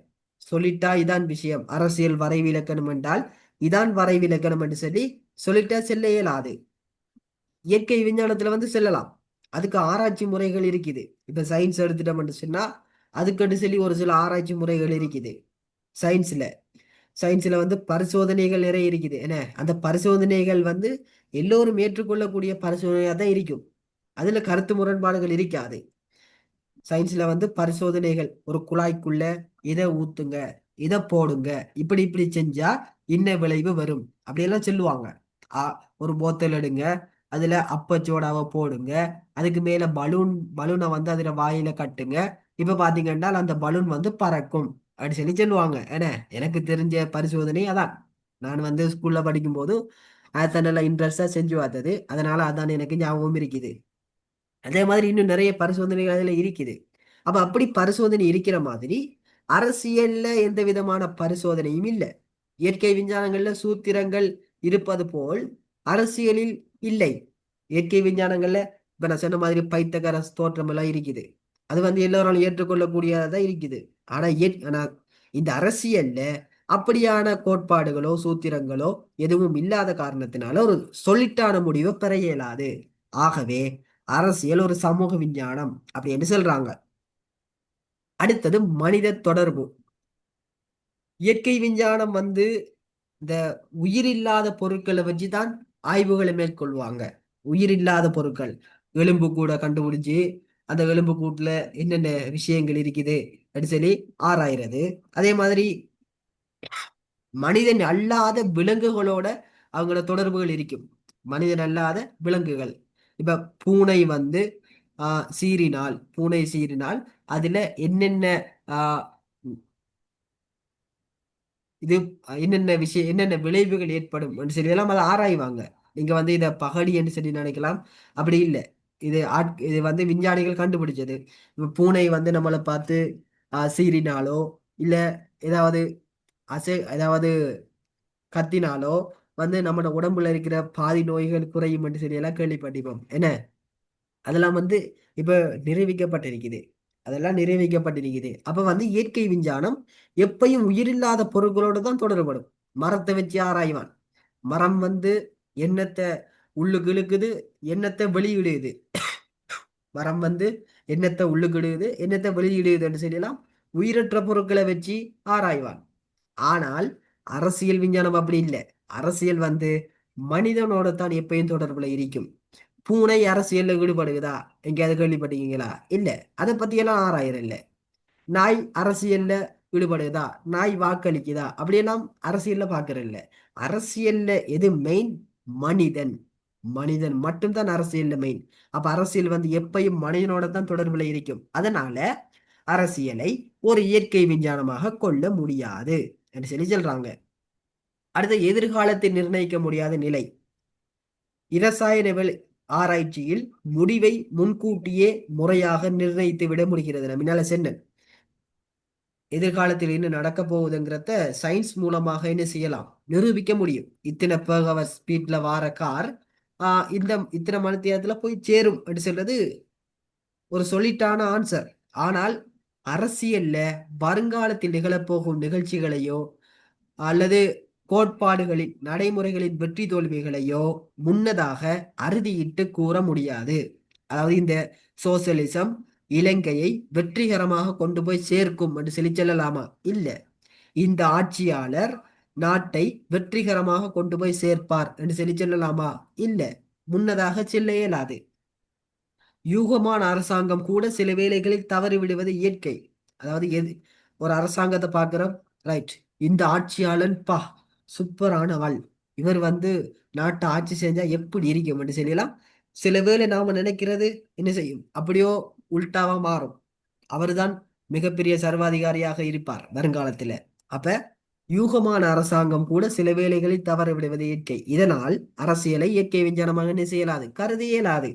சொல்லிட்டா இதான் விஷயம், அரசியல் வரைவிலக்கணம் என்றால் இதான் வரைவிலக்கணம் என்று சொல்லி சொல்லிட்டா செல்ல இயலாது. இயற்கை விஞ்ஞானத்துல வந்து செல்லலாம், அதுக்கு ஆராய்ச்சி முறைகள் இருக்குது. இப்ப சயின்ஸ் எடுத்துட்டோம்னு சொன்னா அதுக்கு சொல்லி ஒரு சில ஆராய்ச்சி முறைகள் இருக்குது. சயின்ஸ்ல வந்து பரிசோதனைகள் நிறைய இருக்குது. என்ன, அந்த பரிசோதனைகள் வந்து எல்லோரும் ஏற்றுக்கொள்ளக்கூடிய பரிசோதனையா தான் இருக்கும். அதுல கருத்து முரண்பாடுகள் இருக்காது. சயின்ஸ்ல வந்து பரிசோதனைகள், ஒரு குழாய்க்குள்ள இதை ஊத்துங்க, இதை போடுங்க, இப்படி இப்படி செஞ்சா இன்ன விளைவு வரும் அப்படியெல்லாம் சொல்லுவாங்க. ஒரு போத்தல் எடுங்க, அதுல அப்பச்சோடாவை போடுங்க, அதுக்கு மேல பலூனை வந்து அதுல வாயில கட்டுங்க, இப்ப பாத்தீங்கன்னா அந்த பலூன் வந்து பறக்கும் அப்படின்னு சொல்லி சொல்லுவாங்க. ஏன்னா எனக்கு தெரிஞ்ச பரிசோதனை அதான். நான் வந்து ஸ்கூல்ல படிக்கும் போது அதை நல்லா இன்ட்ரெஸ்டா செஞ்சு பார்த்தது, அதனால அதான் எனக்கு ஞாபகம் இருக்குது. அதே மாதிரி இன்னும் நிறைய பரிசோதனைகள் அதுல இருக்குது. அப்ப அப்படி பரிசோதனை இருக்கிற மாதிரி அரசியல்ல எந்த விதமான பரிசோதனையும் இல்லை. இயற்கை விஞ்ஞானங்கள்ல சூத்திரங்கள் இருப்பது போல் அரசியலில் இல்லை. இயற்கை விஞ்ஞானங்கள்ல இப்ப நான் சொன்ன மாதிரி பைத்தகரஸ் தோற்றம் எல்லாம் இருக்குது. அது வந்து எல்லோராலும் ஏற்றுக்கொள்ளக்கூடியதான் இருக்குது. ஆனா இந்த அரசியல்ல அப்படியான கோட்பாடுகளோ சூத்திரங்களோ எதுவும் இல்லாத காரணத்தினால ஒரு சொல்லிட்டான முடிவை பெற இயலாது. ஆகவே அரசியல் ஒரு சமூக விஞ்ஞானம் அப்படின்னு சொல்றாங்க. அடுத்தது மனித தொடர்பு. இயற்கை விஞ்ஞானம் வந்து இந்த உயிரில்லாத பொருட்களை வச்சுதான் ஆய்வுகளை மேற்கொள்வாங்க. உயிரில்லாத பொருட்கள், எலும்பு கூட கண்டுபிடிச்சு அந்த எலும்பு கூட்டுல என்னென்ன விஷயங்கள் இருக்குது அப்படின்னு சொல்லி ஆராயிறது. அதே மாதிரி மனிதன் அல்லாத விலங்குகளோட அவங்களோட தொடர்புகள் இருக்கும். மனிதன் அல்லாத விலங்குகள், இப்ப பூனை வந்து பூனை சீறினால் அதுல என்னென்ன ஆஹ் இது என்னென்ன விஷயம் என்னென்ன விளைவுகள் ஏற்படும் சொல்லி எல்லாம் அதை ஆராய்வாங்க. நீங்க வந்து இதை பகடி என்று சொல்லி நினைக்கலாம், அப்படி இல்லை. இது வந்து விஞ்ஞானிகள் கண்டுபிடிச்சது. இப்ப பூனை வந்து நம்மளை பார்த்து சீறினாலோ இல்ல ஏதாவது ஏதாவது கத்தினாலோ வந்து நம்ம உடம்புல இருக்கிற பாதி நோய்கள் குறையும் என்று சொல்லி எல்லாம் கேள்விப்பட்டிருப்போம். என்ன அதெல்லாம் வந்து இப்ப நிரூபிக்கப்பட்டிருக்குது. அதெல்லாம் நிரூபிக்கப்பட்டிருக்குது. அப்ப வந்து இயற்கை விஞ்ஞானம் எப்பயும் உயிரில்லாத பொருட்களோடு தான் தொடர்படும். மரத்தை வச்சு ஆராய்வான். மரம் வந்து எண்ணத்தை உள்ளுக்கு இழுக்குது, எண்ணத்தை வெளியிடுது. மரம் வந்து எண்ணத்தை உள்ளுக்கிடுது, எண்ணத்தை வெளியிடுதுன்னு சொல்லலாம். உயிரற்ற பொருட்களை வச்சு ஆராய்வான். ஆனால் அரசியல் விஞ்ஞானம் அப்படி இல்லை. அரசியல் வந்து மனிதனோட தான் எப்பயும் தொடர்புல இருக்கும். பூனை அரசியல்ல ஈடுபடுகிறதா எங்கேயாவது கேள்விப்பட்டீங்களா? இல்ல. அதை பத்தி எல்லாம் ஆராயற இல்ல. நாய் அரசியல்ல ஈடுபடுதா, நாய் வாக்களிக்குதா, அப்படியெல்லாம் அரசியல்ல பாக்குற இல்ல. அரசியல்ல எது மெயின்? மனிதன். மனிதன் மட்டும்தான் அரசியல்ல மெயின். அப்ப அரசியல் வந்து எப்பயும் மனிதனோட தான் தொடர்புல இருக்கும். அதனால அரசியலை ஒரு இயற்கை விஞ்ஞானமாக கொள்ள முடியாது என்று சொல்லி சொல்றாங்க. அடுத்த எதிர்காலத்தை நிர்ணயிக்க முடியாத நிலை. இரசாயன ஆராய்ச்சியில் முடிவை முன்கூட்டியே முறையாக நிர்ணயித்து விட முடிகிறது. முன்னால சொன்ன எதிர்காலத்தில் என்ன நடக்க போகுதுங்கிறத சயின்ஸ் மூலமாக என்ன செய்யலாம், நிரூபிக்க முடியும். இத்தனை per hour ஸ்பீட்ல வார கார் இந்த இத்தனை மணி நேரத்துல போய் சேரும் அப்படின்னு சொல்றது ஒரு சொல்லிட்டான ஆன்சர். ஆனால் அரசியல்ல வருங்காலத்தில் நிகழப்போகும் நிகழ்ச்சிகளையோ அல்லது கோட்பாடுகளின் நடைமுறைகளின் வெற்றி தோல்விகளையோ முன்னதாக அறுதியிட்டு கூற முடியாது. அதாவது இந்த சோசியலிசம் இலங்கையை வெற்றிகரமாக கொண்டு போய் சேர்க்கும் என்று சொல்லி சொல்லலாமா? இல்ல. இந்த ஆட்சியாளர் நாட்டை வெற்றிகரமாக கொண்டு போய் சேர்ப்பார் என்று சொல்லி சொல்லலாமா? இல்ல. முன்னதாக சொல்ல இயலாது. யூகமான அரசாங்கம் கூட சில வேளைகளில் தவறி விடுவது இயற்கை. அதாவது ஒரு அரசாங்கத்தை பார்க்கிறோம், ரைட், இந்த ஆட்சியாளன் சூப்பரான ஆள், இவர் வந்து நாட்டை ஆட்சி செஞ்சா எப்படி இருக்கும் என்று சொல்லலாம். சில வேளை நாம நினைக்கிறது என்ன செய்யும், அப்படியோ உல்டாவா மாறும். அவர்தான் மிகப்பெரிய சர்வாதிகாரியாக இருப்பார் வருங்காலத்துல. அப்ப யூகமான அரசாங்கம் கூட சில வேளைகளில் தவற விடுவது இயற்கை. இதனால் அரசியலை இயற்கை விஞ்ஞானமாக என்ன செய்யலாது, கருதி இயலாது.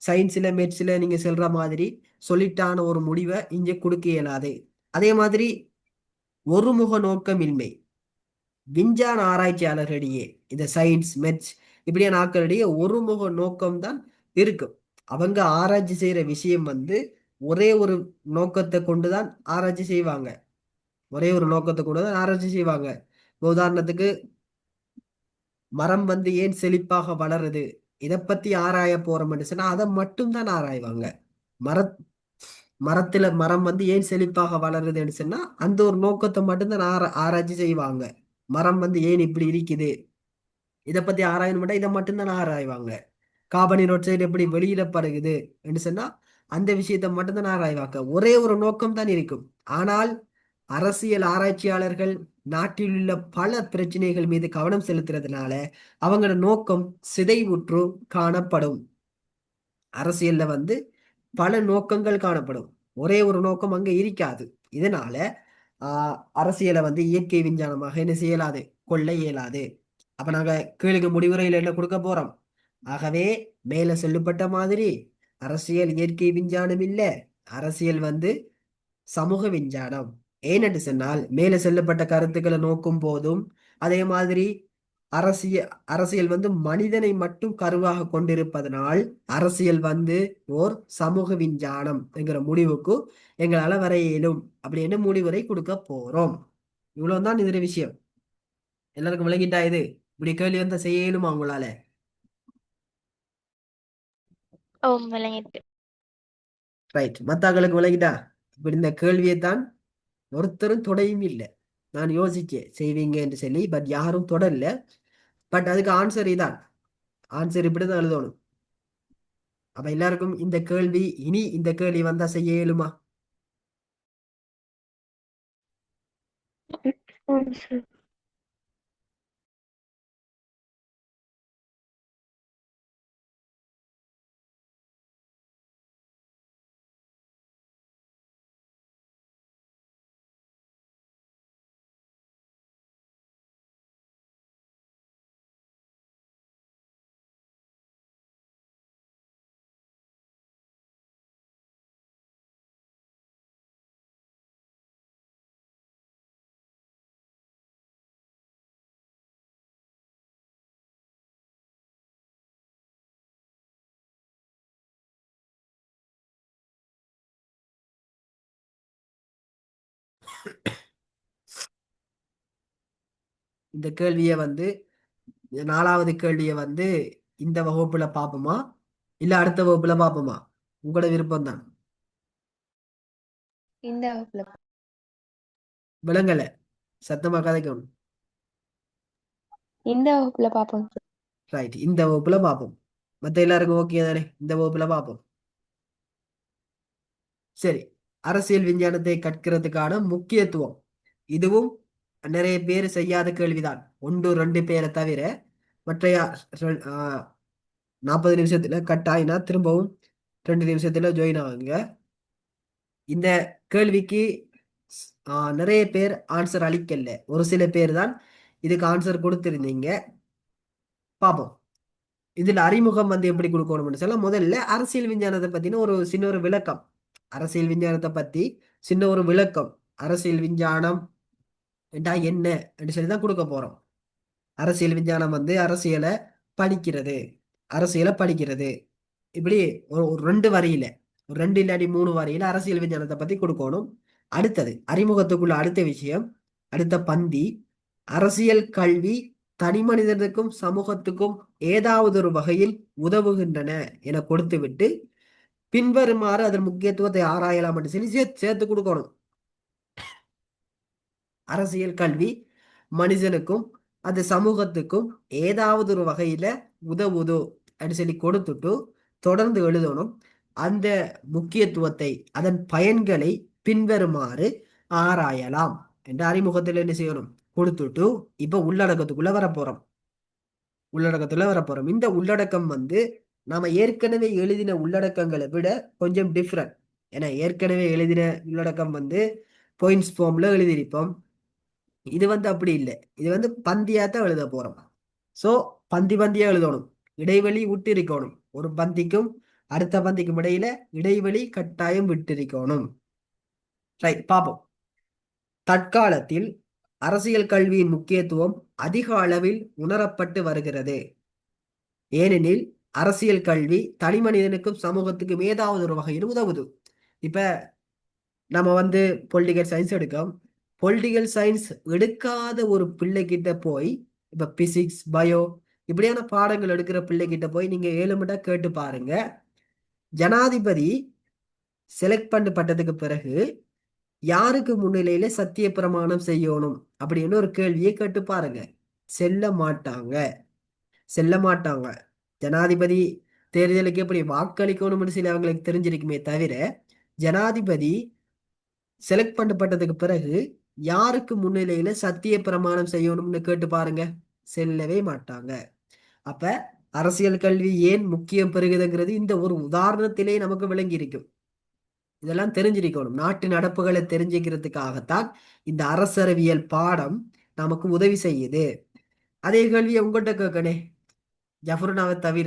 சயின்ஸ்ல மேத்ஸ்ல நீங்க சொல்ற மாதிரி சொல்லிட்டான ஒரு முடிவை இங்க கொடுக்க இயலாது. அதே மாதிரி ஒருமுக நோக்கமின்மை விஞ்ஞான ஆராய்ச்சியாளர்களிடையே, இந்த சயின்ஸ் மெத்ஸ் இப்படியான ஆட்களிடையே ஒருமுக நோக்கம் தான் இருக்கும். அவங்க ஆராய்ச்சி செய்யற விஷயம் வந்து ஒரே ஒரு நோக்கத்தை கொண்டுதான் ஆராய்ச்சி செய்வாங்க. ஒரே ஒரு நோக்கத்தை கொண்டுதான் ஆராய்ச்சி செய்வாங்க. உதாரணத்துக்கு மரம் வந்து ஏன் செழிப்பாக வளருது, இதை பத்தி ஆராய போறோம்னு சொன்னா அதை மட்டும்தான் ஆராய்வாங்க. மர மரம் வந்து ஏன் செழிப்பாக வளருதுன்னு சொன்னா அந்த ஒரு நோக்கத்தை மட்டும்தான் ஆராய்ச்சி செய்வாங்க. மரம் வந்து ஏன் இப்படி இருக்குது, இதை பத்தி ஆராயணும், இதை மட்டும்தான் ஆராய்வாங்க. கார்பன் ஆக்சைடு எப்படி வெளியிடப்படுகிறது என்று சொன்னா அந்த விஷயத்தை மட்டும்தான் ஆராய்வாங்க. ஒரே ஒரு நோக்கம் தான் இருக்கும். ஆனால் அரசியல் ஆராய்ச்சியாளர்கள் நாட்டில் உள்ள பல பிரச்சனைகள் மீது கவனம் செலுத்துறதுனால அவங்களோட நோக்கம் சிதைவுற்று காணப்படும். அரசியல்ல வந்து பல நோக்கங்கள் காணப்படும், ஒரே ஒரு நோக்கம் அங்க இருக்காது. இதனால அரசியலை வந்து இயற்கை விஞ்ஞானமாக என்ன செய்யலாது, கொள்ள இயலாது. அப்ப நாங்க கேளுங்க முடிவுரையில் என்ன கொடுக்க போறோம். ஆகவே மேல சொல்லப்பட்ட மாதிரி அரசியல் இயற்கை விஞ்ஞானம் இல்ல, அரசியல் வந்து சமூக விஞ்ஞானம். ஏனென்று சொன்னால் மேல சொல்லப்பட்ட கருத்துக்களை நோக்கும் போதும் அதே மாதிரி அரசியல் வந்து மனிதனை மட்டும் கருவாக கொண்டிருப்பதனால் அரசியல் வந்து ஓர் சமூக விஞ்ஞானம் என்கிற முடிவுக்கு எங்களால வர இயலும் அப்படின்னு முடிவுரை கொடுக்க போறோம். இவ்வளவுதான் இதுல விஷயம். எல்லாருக்கும் விளங்கிட்டா? இது இப்படி கேள்வி வந்தா செய்ய இயலுமா உங்களால? ஓ விளங்கிட்டு. ரைட். மத்தாக்களுக்கு விளங்கிட்டா? இப்படி இந்த கேள்வியை தான் ஒருத்தரும் தொடையும் இல்லை. நான் யோசிச்சேன் செய்வீங்க என்று சொல்லி, பட் யாரும் தொடரல. பட் அதுக்கு ஆன்சர் இதான். ஆன்சர் இப்படிதான் எழுதணும். அப்ப எல்லாருக்கும் இந்த கேள்வி, இனி இந்த கேள்வி வந்தா செய்ய இயலுமா? இந்த கேள்வியை வந்து 4வது கேள்வியை வந்து இந்த வகுப்புல பார்ப்போமா இல்ல அடுத்த வகுப்புல பார்ப்போமா? உங்களோட விருப்பம் தான். இந்த வகுப்புல விளங்கல, சத்தமா கதைக்கணும். இந்த வகுப்புல பார்ப்போம். ரைட், இந்த வகுப்புல பார்ப்போம். மத்த எல்லாருக்கும் ஓகே தானே? இந்த வகுப்புல பார்ப்போம். சரி, அரசியல் விஞ்ஞானத்தை கற்கிறதுக்கான முக்கியத்துவம். இதுவும் நிறைய பேர் செய்யாத கேள்விதான். 1-2 பேரை தவிர மற்ற 40 நிமிஷத்துல கட் ஆயினா திரும்பவும் 2 நிமிஷத்துல ஜாயின் ஆகுங்க. இந்த கேள்விக்கு நிறைய பேர் ஆன்சர் அளிக்கல. ஒரு சில பேர் தான் இதுக்கு ஆன்சர் கொடுத்திருந்தீங்க. பார்ப்போம். இதுல அறிமுகம் வந்து எப்படி கொடுக்கணும்னு சொல்ல, முதல்ல அரசியல் விஞ்ஞானத்தை பத்தின ஒரு சின்ன ஒரு விளக்கம். அரசியல் விஞ்ஞானத்தை பத்தி சின்ன ஒரு விளக்கம். அரசியல் விஞ்ஞானம் என்றா என்ன என்று சொல்லி தான் கொடுக்க போறோம். அரசியல் விஞ்ஞானம் வந்து அரசியலை படிக்கிறது. அரசியலை படிக்கிறது. இப்படி ஒரு 2 வரியில, ஒரு 2 இல்லாட்டி 3 வரியில அரசியல் விஞ்ஞானத்தை பத்தி கொடுக்கணும். அடுத்தது அறிமுகத்துக்குள்ள அடுத்த விஷயம், அடுத்த பந்தி, அரசியல் கல்வி தனி மனிதனுக்கும் சமூகத்துக்கும் ஏதாவது ஒரு வகையில் உதவுகின்றன என கொடுத்து விட்டு பின்வருமாறு அதன் முக்கியத்துவத்தை ஆராயலாம் என்று சொல்லி சேர்த்து கொடுக்கணும். அரசியல் கல்வி மனிதனுக்கும் அது சமூகத்துக்கும் ஏதாவது ஒரு வகையில உதவுதோ அப்படின்னு சொல்லி கொடுத்துட்டு தொடர்ந்து எழுதணும். அந்த முக்கியத்துவத்தை, அதன் பயன்களை பின்வருமாறு ஆராயலாம் என்ற அறிமுகத்தில் என்ன செய்யணும் கொடுத்துட்டு இப்ப உள்ளடக்கத்துக்குள்ள வரப்போறோம். இந்த உள்ளடக்கம் வந்து நாம ஏற்கனவே எழுதின உள்ளடக்கங்களை விட கொஞ்சம் டிஃப்ரெண்ட். ஏன்னா ஏற்கனவே எழுதின உள்ளடக்கம் வந்து பாயிண்ட்ஸ் ஃபார்ம்ல எழுதியிருப்போம். இது வந்து அப்படி இல்லை. இது வந்து பந்தியாத்தான் எழுத போறோம். சோ பந்தியா எழுதணும். இடைவெளி விட்டு இருக்கணும். ஒரு பந்திக்கும் அடுத்த பந்திக்கும் இடையில இடைவெளி கட்டாயம் விட்டிருக்கணும். ரைட், பார்ப்போம். தற்காலத்தில் அரசியல் கல்வியின் முக்கியத்துவம் அதிக அளவில் உணரப்பட்டு வருகிறது. ஏனெனில் அரசியல் கல்வி தனி மனிதனுக்கும் சமூகத்துக்கும் ஏதாவது ஒரு வகையில் உதவுது. இப்ப நம்ம வந்து பொலிட்டிக்கல் சயின்ஸ் எடுக்கோம். பொலிட்டிக்கல் சயின்ஸ் எடுக்காத ஒரு பிள்ளைகிட்ட போய், இப்ப பிசிக்ஸ், பயோ இப்படியான பாடங்கள் எடுக்கிற பிள்ளைகிட்ட போய் நீங்க 7 மட்டா கேட்டு பாருங்க. ஜனாதிபதி செலக்ட் பண்ணப்பட்டதுக்கு பிறகு யாருக்கு முன்னிலையில சத்திய பிரமாணம் செய்யணும் அப்படின்னு ஒரு கேள்வியை கேட்டு பாருங்க. செல்ல மாட்டாங்க. ஜனாதிபதி தேர்தலுக்கு எப்படி வாக்களிக்கணும்னு சில அவங்களுக்கு தெரிஞ்சிருக்குமே தவிர, ஜனாதிபதி செலக்ட் பண்ணப்பட்டதுக்கு பிறகு யாருக்கு முன்னிலையில சத்திய பிரமாணம் செய்யணும்னு கேட்டு பாருங்க. செல்லவே மாட்டாங்க. அப்ப அரசியல் கல்வி ஏன் முக்கியம் பெறுகிறதுங்கிறது இந்த ஒரு உதாரணத்திலே நமக்கு விளங்கி இருக்கும். இதெல்லாம் தெரிஞ்சிருக்கணும். நாட்டு நடப்புகளை தெரிஞ்சுக்கிறதுக்காகத்தான் இந்த அரசரவியல் பாடம் நமக்கு உதவி செய்யுது. அதே கேள்வியை உங்கள்கிட்ட கேட்கணே, ஜஃபருனாவை தவிர